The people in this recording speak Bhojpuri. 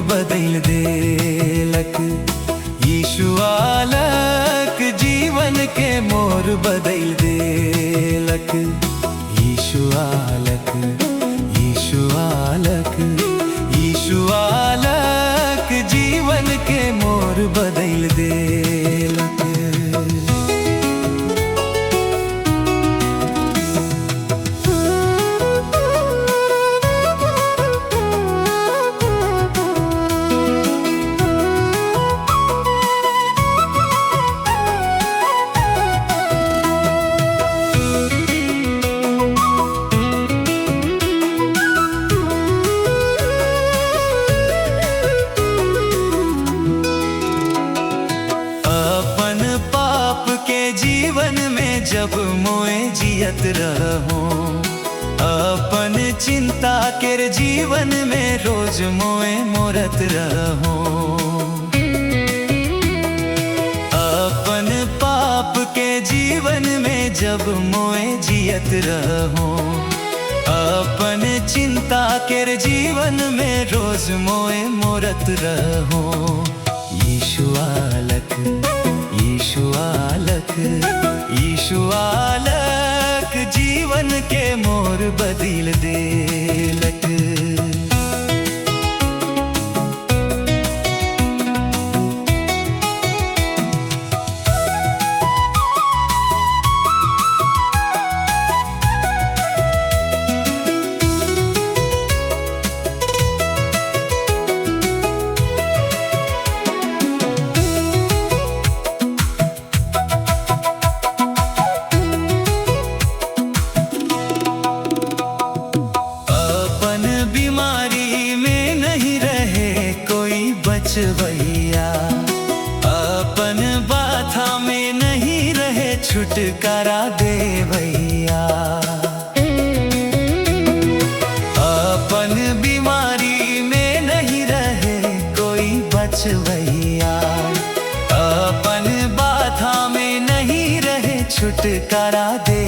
बदल देलक। यीशु आलक जीवन के मोर बदल देलक। यीशु आलक, यीशु आलक, यीशु आलक जीवन के मोर बदल देलक। जीवन में जब मोए जियत रहो, अपन चिंता केर जीवन में रोज मोए मोरत रहो। अपन पाप के जीवन में जब मोए जियत रहो, अपन चिंता केर जीवन में रोज मोए मोरत रहो। यीशु आलक, यीशु आलक, यीशु आलक जीवन के मोर बदल देलक। भैया अपन बाथा में नहीं रहे, छुटकारा दे भैया। अपन बीमारी में नहीं रहे कोई बच भैया, अपन बाथा में नहीं रहे, छुटकारा दे